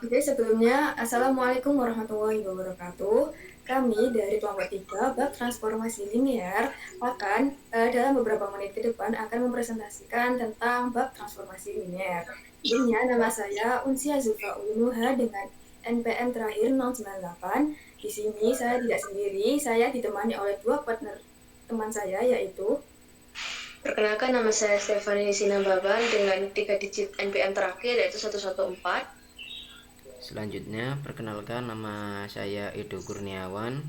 Oke, sebelumnya Assalamualaikum warahmatullahi wabarakatuh. Kami dari kelompok 3 bab transformasi linear dalam beberapa menit ke depan akan mempresentasikan tentang bab transformasi linear. Sebelumnya, nama saya Unsia Zulfa Ulunuha dengan NPM terakhir 098. Di sini saya tidak sendiri, saya ditemani oleh dua partner teman saya, yaitu Perkenalkan, nama saya Stefani Sinababan dengan 3 digit NPM terakhir yaitu 114. Selanjutnya, perkenalkan nama saya Edo Kurniawan,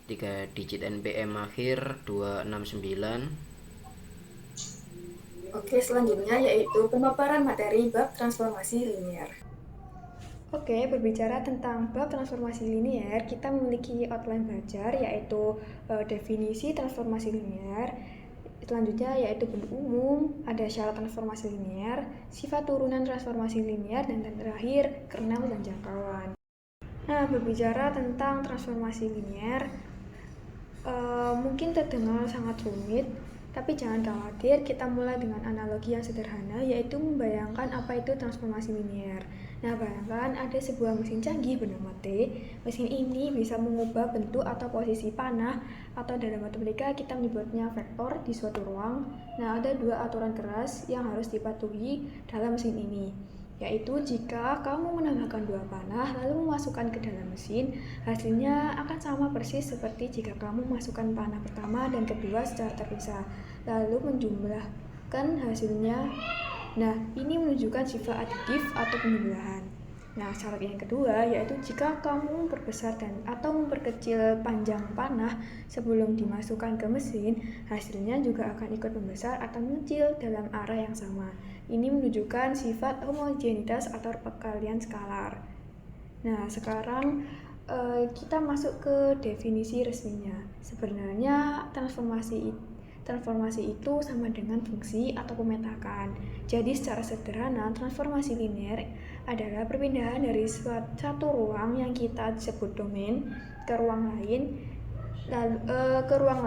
3 digit NPM akhir 269. Oke, selanjutnya yaitu pemaparan materi bab transformasi linear. Oke, berbicara tentang bab transformasi linear, kita memiliki outline belajar yaitu definisi transformasi linear. Selanjutnya yaitu bentuk umum, ada syarat transformasi linear, sifat turunan transformasi linear, dan terakhir kernel dan jangkauan. Nah, berbicara tentang transformasi linear, mungkin terdengar sangat rumit, tapi jangan khawatir, kita mulai dengan analogi yang sederhana, yaitu membayangkan apa itu transformasi linear. Nah, bayangkan ada sebuah mesin canggih bernama T. Mesin ini bisa mengubah bentuk atau posisi panah, atau dalam matematika kita menyebutnya vektor di suatu ruang. Nah, ada dua aturan keras yang harus dipatuhi dalam mesin ini, yaitu jika kamu menambahkan dua panah lalu memasukkan ke dalam mesin, hasilnya akan sama persis seperti jika kamu memasukkan panah pertama dan kedua secara terpisah, lalu menjumlahkan hasilnya. Nah, ini menunjukkan sifat aditif atau penjumlahan. Nah, syarat yang kedua yaitu jika kamu memperbesar atau memperkecil panjang panah sebelum dimasukkan ke mesin, hasilnya juga akan ikut membesar atau mengecil dalam arah yang sama. Ini menunjukkan sifat homogenitas atau perkalian skalar. Nah, sekarang kita masuk ke definisi resminya. Sebenarnya transformasi itu sama dengan fungsi atau pemetakan. Jadi secara sederhana, transformasi linear adalah perpindahan dari satu ruang yang kita sebut domain ke ruang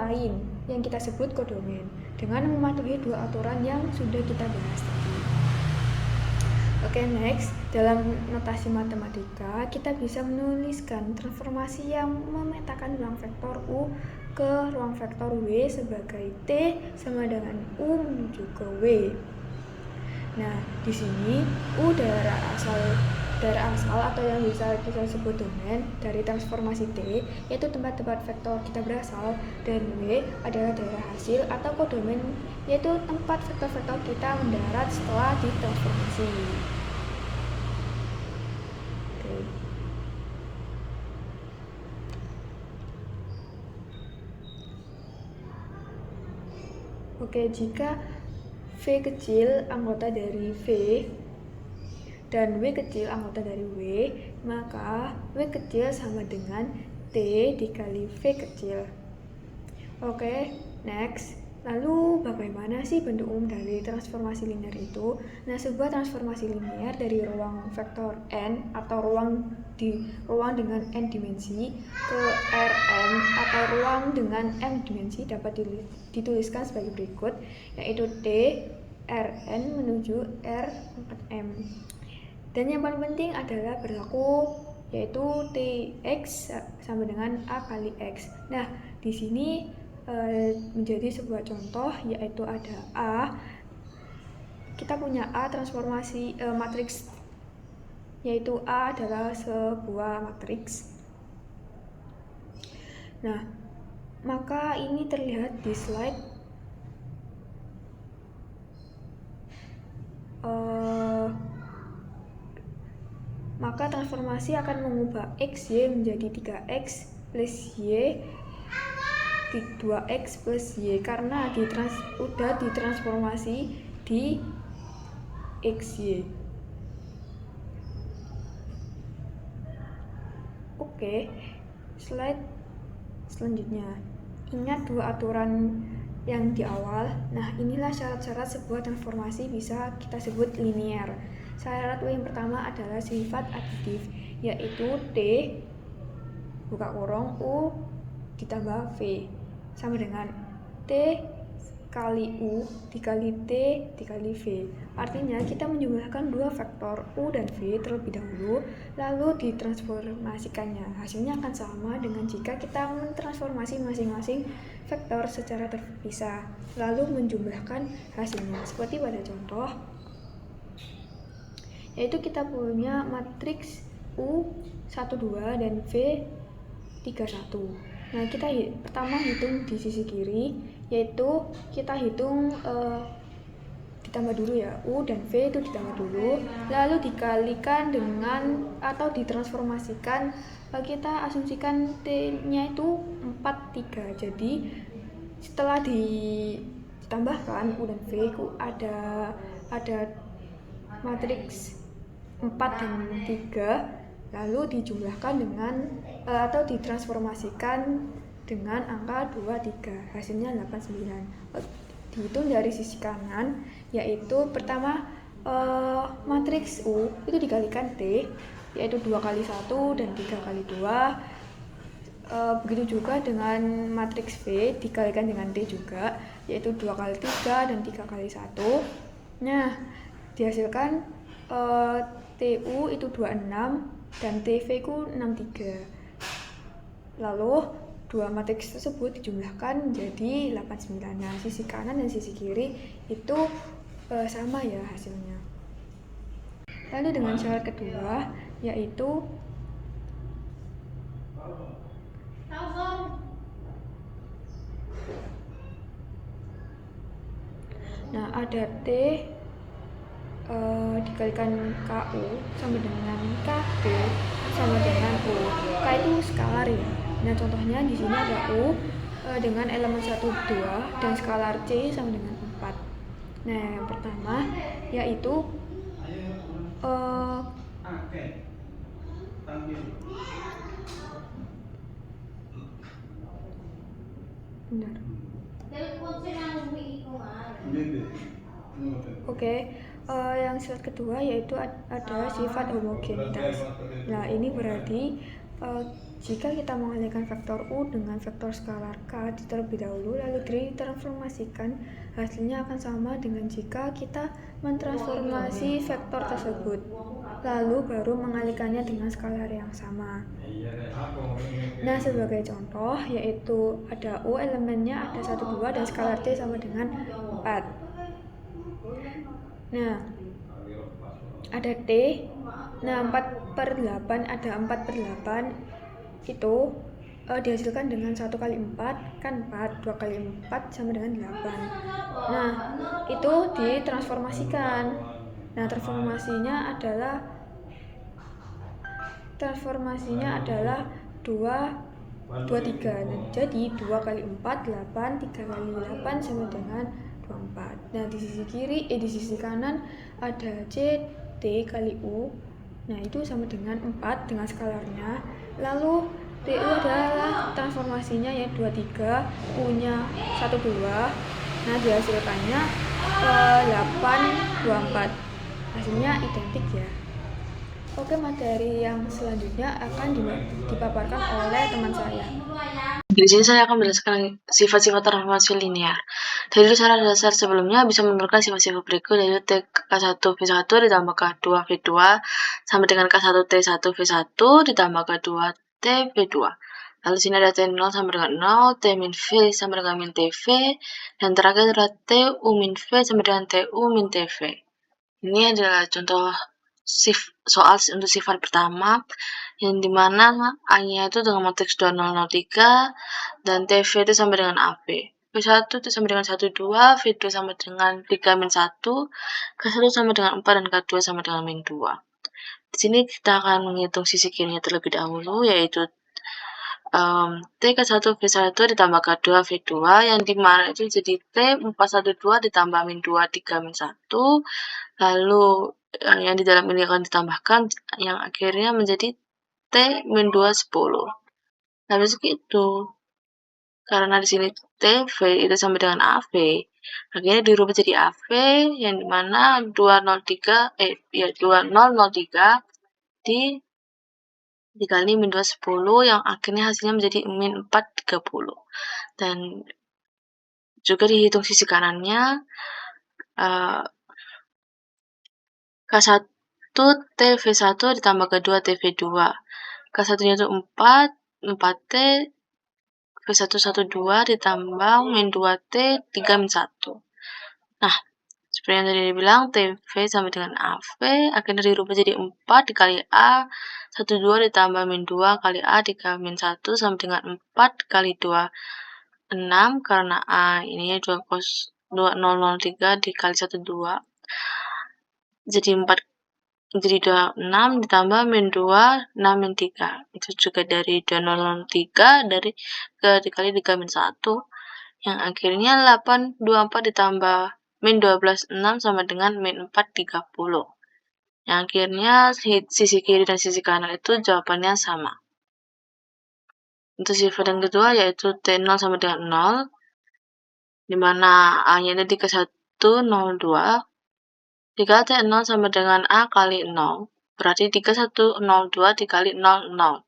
lain yang kita sebut kodomain dengan mematuhi dua aturan yang sudah kita bahas tadi. Oke, next. Dalam notasi matematika, kita bisa menuliskan transformasi yang memetakan ruang vektor U ke ruang vektor W sebagai T sama dengan U menuju ke W. Nah, di sini U daerah asal atau yang bisa kita sebut domain dari transformasi T, yaitu tempat-tempat vektor kita berasal, dan W adalah daerah hasil atau kodomain, yaitu tempat vektor-vektor kita mendarat setelah ditransformasi. Oke, jika V kecil anggota dari V dan W kecil anggota dari W, maka W kecil sama dengan T dikali V kecil. Oke, next. Lalu bagaimana sih bentuk umum dari transformasi linear itu? Nah, sebuah transformasi linear dari ruang vektor n atau ruang dengan n dimensi ke Rn atau ruang dengan m dimensi dapat dituliskan sebagai berikut, yaitu T Rn menuju R pangkat m. Dan yang paling penting adalah berlaku, yaitu Tx sama dengan A kali X. Nah, di sini menjadi sebuah contoh, yaitu ada A. Kita punya A transformasi matriks, yaitu A adalah sebuah matriks. Nah, maka ini terlihat di slide. Maka transformasi akan mengubah X, Y menjadi 3X plus Y 2x plus y karena udah ditransformasi di xy. Oke, slide selanjutnya. Ingat dua aturan yang di awal. Nah, inilah syarat-syarat sebuah transformasi bisa kita sebut linear. Syarat yang pertama adalah sifat aditif, yaitu T buka kurung U ditambah V sama dengan T kali U dikali T dikali V. Artinya kita menjumlahkan dua vektor U dan V terlebih dahulu, lalu ditransformasikannya. Hasilnya akan sama dengan jika kita mentransformasi masing-masing vektor secara terpisah, lalu menjumlahkan hasilnya. Seperti pada contoh, yaitu kita punya matriks U 12 dan V 31. Nah, kita pertama hitung di sisi kiri, yaitu kita hitung ditambah dulu ya, U dan V itu ditambah dulu, lalu dikalikan dengan atau ditransformasikan, kita asumsikan T-nya itu 43. Jadi setelah ditambahkan U dan V itu ada matriks 4 dan 3, lalu dijumlahkan dengan atau ditransformasikan dengan angka 23, hasilnya 89. Dihitung dari sisi kanan, yaitu pertama matriks U itu dikalikan T, yaitu 2 kali 1 dan 3 kali 2. Begitu juga dengan matriks V dikalikan dengan T juga, yaitu 2 kali 3 dan 3 kali 1. Nah, dihasilkan TU itu 26 dan TV ku 63. Lalu dua matriks tersebut dijumlahkan menjadi 89. Nah, sisi kanan dan sisi kiri itu sama ya hasilnya. Lalu dengan syarat kedua, yaitu ada T dikalikan KU sama dengan KB sama dengan U. K itu skalar ya. Nah, contohnya di sini ada U dengan elemen 1, 2 dan skalar C sama dengan 4. Nah, yang pertama yaitu benar. Yang syarat kedua yaitu ada sifat homogenitas. Nah, ini berarti jika kita mengalihkan vektor U dengan vektor skalar K terlebih dahulu, lalu ditransformasikan, hasilnya akan sama dengan jika kita mentransformasi vektor tersebut, lalu baru mengalihkannya dengan skalar yang sama. Nah, sebagai contoh yaitu ada U, elemennya ada 1, 2 dan skalar T sama dengan 4. Nah, ada T. Nah, 4/8 ada 4/8 itu dihasilkan dengan 1 kali 4 kan 4, 2 kali 4 sama dengan 8. Nah, itu ditransformasikan. Nah, transformasinya adalah 23. Nah, jadi 2 kali 4 8, 3 kali 8 sama dengan 24. Nah, di sisi kanan ada C T kali U. Nah, itu sama dengan 4 dengan skalarnya. Lalu TU adalah transformasinya ya 23, U-nya 1, 2. Nah, dihasilkannya 8, 24. Hasilnya identik ya. Oke, materi yang selanjutnya akan dipaparkan oleh teman saya. Di sini saya akan menjelaskan sifat-sifat transformasi linear. Dari dasar sebelumnya bisa menentukan sifat-sifat berikut, yaitu K1 V1 ditambah K2 V2 sama dengan K1 T1 V1 ditambah K2 T V2. Lalu sini ada T0 sama dengan 0, T min V sama dengan min TV, dan terakhir ada T U min V sama dengan T U min TV. Ini adalah contoh soal untuk sifat pertama, yang dimana A-nya itu dengan matriks 2003 dan TV itu sama dengan AB. V1 itu sama dengan 12, V2 sama dengan 3-1, K1 sama dengan 4, dan K2 sama dengan min 2. Di sini kita akan menghitung sisi kirinya terlebih dahulu, yaitu T K1 V1 ditambah K2 V2, yang dimana itu jadi T 412 ditambah min 2 3 min 1, lalu yang di dalam ini akan ditambahkan yang akhirnya menjadi T min 2 10. Lalu segitu. Karena di sini TV itu sama dengan AV, akhirnya dirubah jadi AV yang dimana 2003 dikali min 2 10 yang akhirnya hasilnya menjadi min 4 30. Dan Juga dihitung sisi kanannya, K1 TV1 ditambah K2 TV2. K1-nya itu 4, 4T, V112 ditambah min 2T, 3 min 1. Nah, seperti yang tadi dibilang, TV sama dengan AV, akhirnya dirubah jadi 4 dikali A, 12 ditambah min 2 kali A dikali min 1 sama dengan 4 kali 2, 6, karena A ininya 2003 dikali 12, jadi 4, jadi 26 ditambah min 2, 6 min 3. Itu juga dari 2003 dikali 3 min 1, yang akhirnya 824 ditambah min 12, 6 sama dengan min 4, 30. Yang akhirnya sisi kiri dan sisi kanan itu jawabannya sama. Untuk sifat yang kedua yaitu T0 sama dengan 0, dimana A-nya itu di ke1, 02. Jika T0 sama dengan A kali 0, berarti 3102 dikali 00.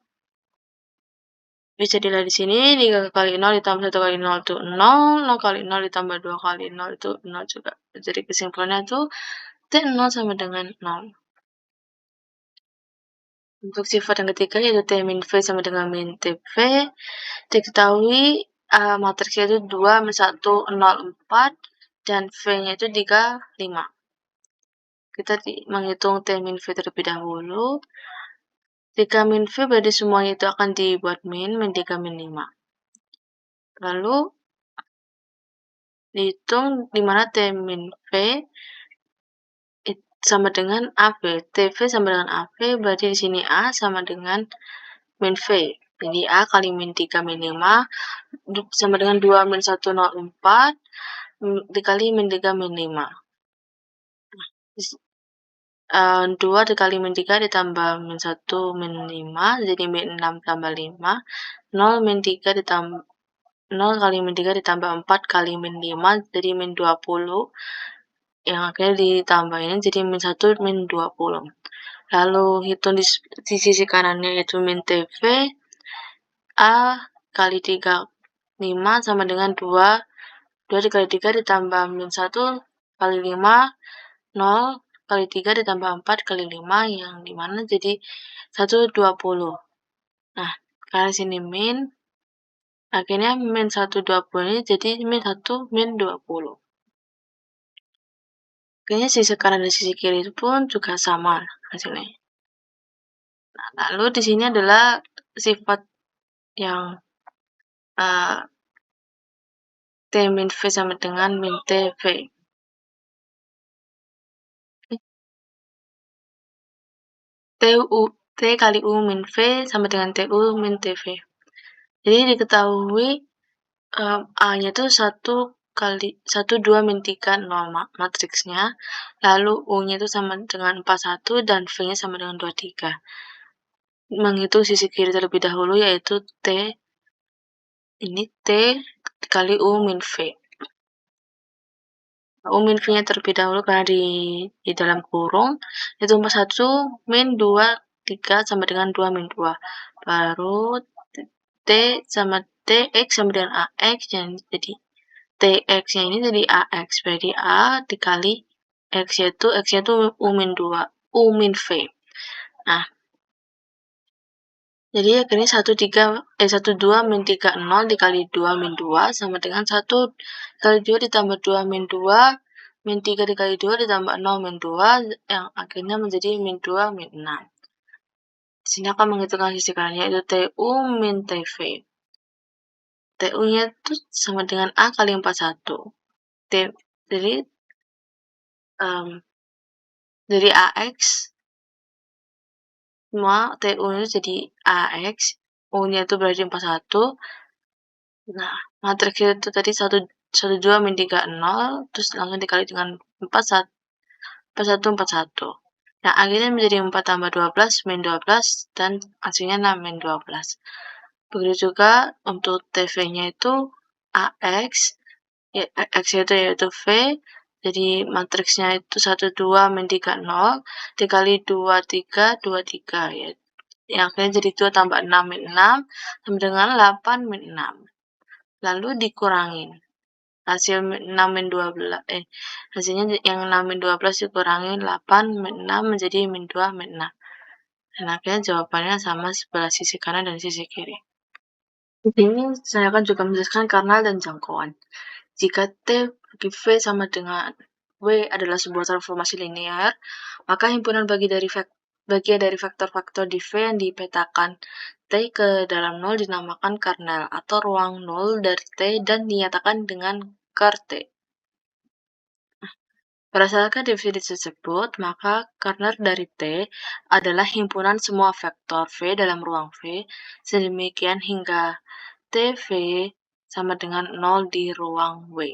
Bisa dilihat di sini, 3 kali 0 ditambah 1 kali 0 itu 0, 0 kali 0 ditambah 2 kali 0 itu 0 juga. Jadi kesimpulannya itu T0 sama dengan 0. Untuk sifat yang ketiga yaitu T min V sama dengan min TV, diketahui matriksnya itu 2 min 1, 0, 4, dan V-nya itu 3, 5. Kita menghitung T min V terlebih dahulu. Jika min V berarti semuanya itu akan dibuat min 3, min 5. Lalu dihitung dimana T min V sama dengan AV. TV sama dengan AV, berarti di sini A sama dengan min V. Jadi A kali min 3, min 5 sama dengan 2 min 1, 0, 4 dikali min 3, min 5. 2 dikali min 3 ditambah min 1, min 5, jadi min 6 tambah 5. 0 min 3 ditambah 0 kali min 3 ditambah 4 kali min 5, jadi min 20. Yang akhirnya ditambahin jadi min 1, min 20. Lalu hitung di sisi kanannya yaitu min TV, A kali 3, 5 sama dengan 2. 2 dikali 3 ditambah min 1 kali 5, 0 kali 3 ditambah 4 kali 5, yang dimana jadi 120. Nah, karena sini min, akhirnya min 120 ini jadi min 1, min 20. Akhirnya sisi kanan dan sisi kiri pun juga sama hasilnya. Nah, lalu di sini adalah sifat yang T min V sama dengan min TV. T kali U min V sama dengan TU min TV. Jadi diketahui A-nya itu 1, 2 min 3, 0 matriksnya. Lalu U-nya itu sama dengan 41 dan V-nya sama dengan 23. Menghitung sisi kiri terlebih dahulu yaitu T kali U min V. U min V-nya terlebih dahulu karena di dalam kurung, itu 41 min 2, 3 sama dengan 2 min 2. Baru T sama TX sama dengan AX, yang jadi TX-nya ini jadi AX, berarti A dikali X-nya itu U min 2, U min V. Nah, jadi akhirnya 12 min 3, 0 dikali 2 min 2 sama dengan 1 kali 2 ditambah 2 min 2, min 3 dikali 2 ditambah 0 min 2, yang akhirnya menjadi min 2, min 6. Di sini akan menghitungkan sisi kanannya yaitu TU min TV. TU-nya itu sama dengan A kali 41. Jadi AX, semua TU-nya jadi AX, U-nya itu berarti 41. Nah, matriks itu tadi 12 min 3, 0, terus langsung dikali dengan 41, 41. Nah, akhirnya menjadi 4 tambah 12, min 12, dan hasilnya 6, min 12. Begitu juga untuk TV-nya itu AX, ya, X itu yaitu V, jadi matriksnya itu 12 min 3, 0, dikali 23, 23, ya. Yang akhirnya jadi 2 tambah 6, min 6, sama dengan 8, min 6. Lalu dikurangin. hasil 6 min 12 hasilnya yang 6 min 12 dikurangi 8 min 6 menjadi min 2 min 6. Dan akhirnya jawabannya sama sebelah sisi kanan dan sisi kiri. Di sini saya akan juga menjelaskan karnal dan jangkauan. Jika T bagi V sama dengan W adalah sebuah transformasi linear, maka himpunan bagian dari faktor-faktor di V yang dipetakan T ke dalam 0 dinamakan karnal atau ruang 0 dari T dan dinyatakan dengan ker T. Berdasarkan definisi tersebut, maka karnal dari T adalah himpunan semua vektor V dalam ruang V, sedemikian hingga TV sama dengan 0 di ruang W.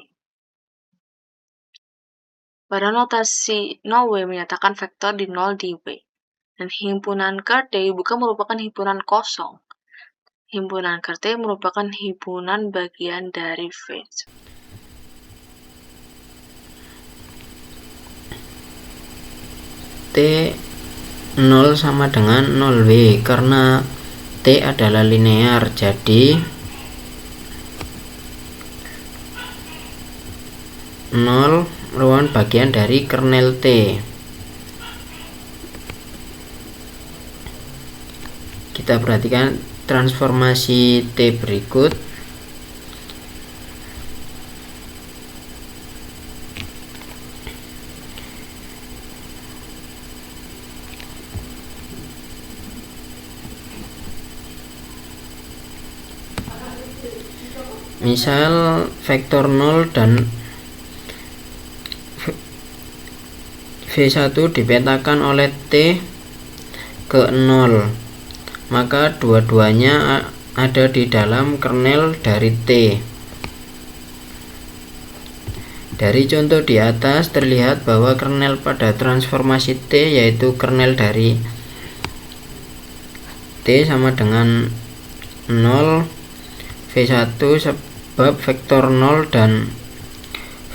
Pada notasi 0W menyatakan vektor di 0 di W. Dan himpunan ker T bukan merupakan himpunan kosong. Himpunan ker T merupakan himpunan bagian dari V. T 0 sama dengan 0W karena T adalah linear, jadi 0 merupakan bagian dari kernel T. Kita perhatikan transformasi T berikut. Misal vektor 0 dan V1 dipetakan oleh T ke 0, maka dua-duanya ada di dalam kernel dari T. Dari contoh di atas terlihat bahwa kernel pada transformasi T yaitu kernel dari T sama dengan 0 V1 sebab vektor 0 dan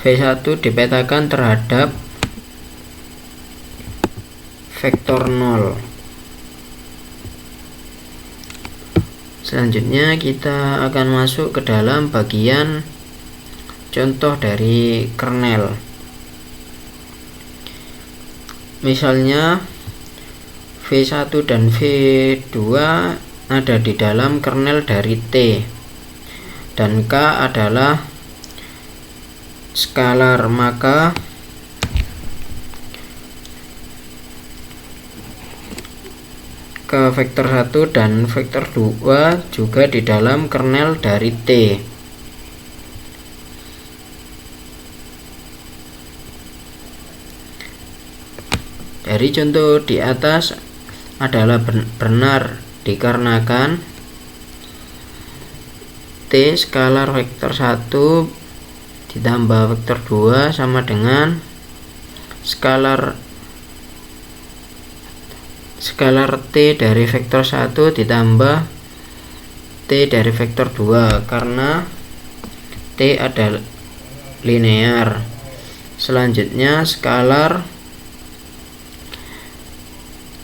V1 dipetakan terhadap vektor 0. Selanjutnya kita akan masuk ke dalam bagian contoh dari kernel. Misalnya V1 dan V2 ada di dalam kernel dari T dan K adalah skalar, maka ke vektor 1 dan vektor 2 juga di dalam kernel dari T. Dari contoh di atas adalah benar dikarenakan T skalar vektor 1 ditambah vektor 2 sama dengan skalar T dari vektor 1 ditambah T dari vektor 2 karena T adalah linear. Selanjutnya skalar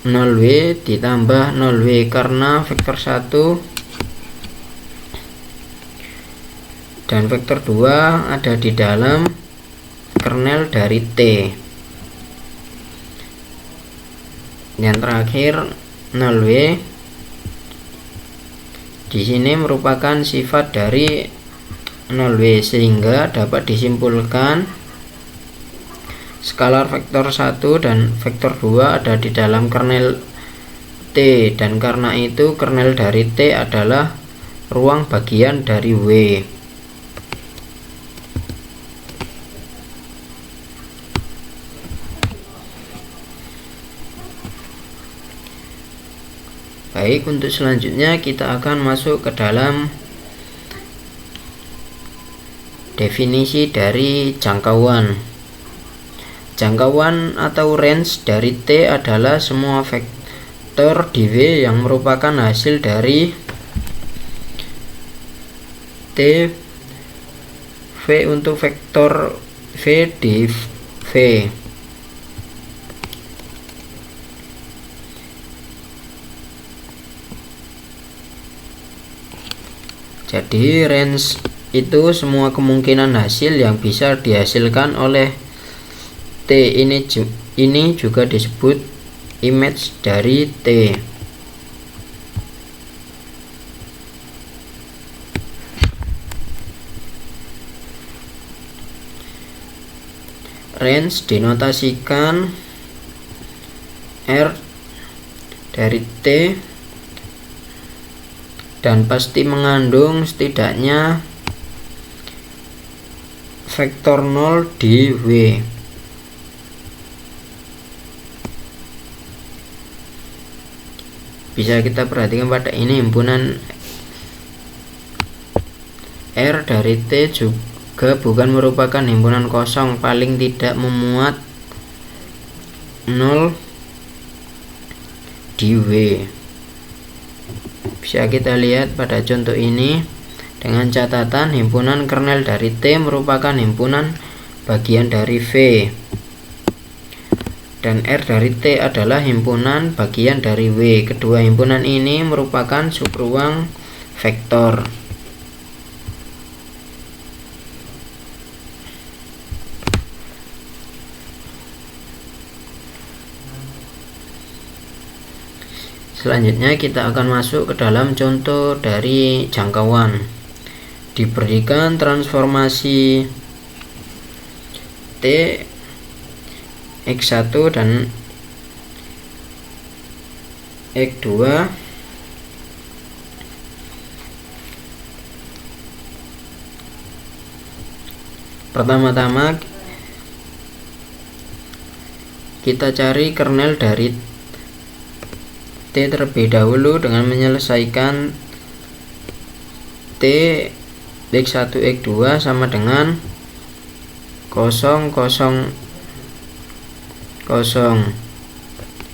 0W ditambah 0W karena vektor 1 dan vektor 2 ada di dalam kernel dari T. Yang terakhir 0W di sini merupakan sifat dari 0W sehingga dapat disimpulkan skalar vektor 1 dan vektor 2 ada di dalam kernel T dan karena itu kernel dari T adalah ruang bagian dari W. Baik, untuk selanjutnya kita akan masuk ke dalam definisi dari jangkauan. Jangkauan atau range dari T adalah semua vektor di W yang merupakan hasil dari T V untuk vektor V di V. Jadi range itu semua kemungkinan hasil yang bisa dihasilkan oleh T. Ini juga disebut image dari T. Range dinotasikan R dari T dan pasti mengandung setidaknya vektor 0 di W. Bisa kita perhatikan pada ini, himpunan R dari T juga bukan merupakan himpunan kosong, paling tidak memuat 0 di W. Bisa kita lihat pada contoh ini dengan catatan himpunan kernel dari T merupakan himpunan bagian dari V dan R dari T adalah himpunan bagian dari W. Kedua himpunan ini merupakan subruang vektor. Selanjutnya kita akan masuk ke dalam contoh dari jangkauan. Diberikan transformasi T X1 dan X2 pertama-tama kita cari kernel dari T terlebih dahulu dengan menyelesaikan T X1 X2 sama dengan 0, 0, 0,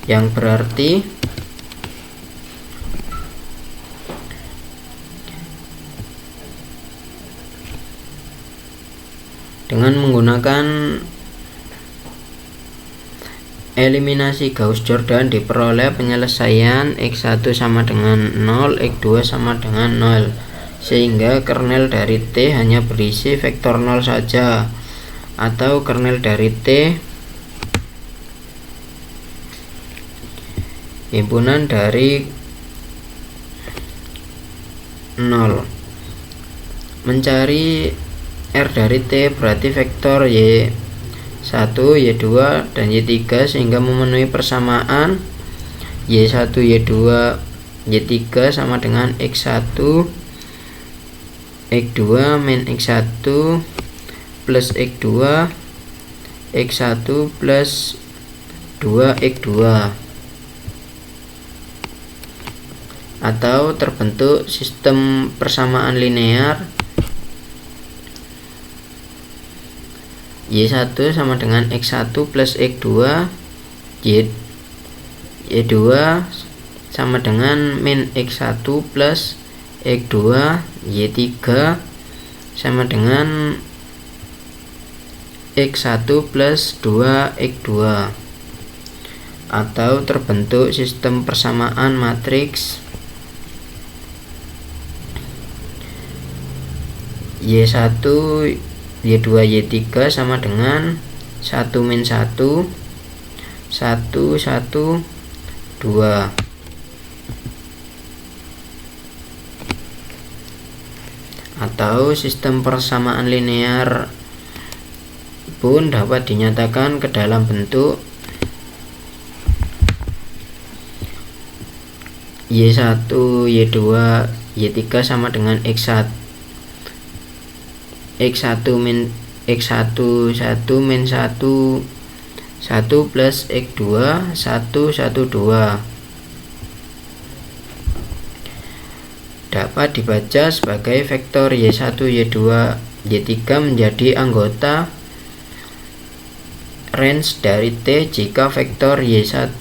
yang berarti dengan menggunakan eliminasi Gauss-Jordan diperoleh penyelesaian X1 sama dengan 0, X2 sama dengan 0, sehingga kernel dari T hanya berisi vektor 0 saja, atau kernel dari T himpunan dari 0. Mencari R dari T berarti vektor Y1, Y2, dan Y3 sehingga memenuhi persamaan Y1, Y2, Y3 sama dengan X1 X2 min X1 plus X2 X1 plus 2X2, atau terbentuk sistem persamaan linear Y1 sama dengan X1 plus X2, Y2 sama dengan min X1 plus X2, Y3 sama dengan X1 plus 2X2, atau terbentuk sistem persamaan matriks Y1, Y2, Y3 sama dengan 1 min 1, 1, 1, 2, atau sistem persamaan linear pun dapat dinyatakan ke dalam bentuk Y1, Y2, Y3 sama dengan X1 min X1 1 min 1 1 plus X2 1 1 2, dapat dibaca sebagai vektor Y1, Y2, Y3 menjadi anggota range dari T jika vektor Y1,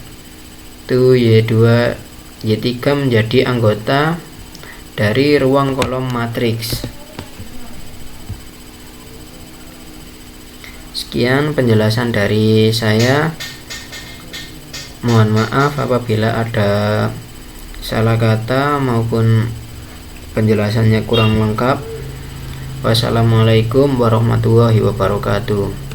Y2, Y3 menjadi anggota dari ruang kolom matriks. Sekian penjelasan dari saya. Mohon maaf apabila ada salah kata maupun penjelasannya kurang lengkap. Wassalamualaikum warahmatullahi wabarakatuh.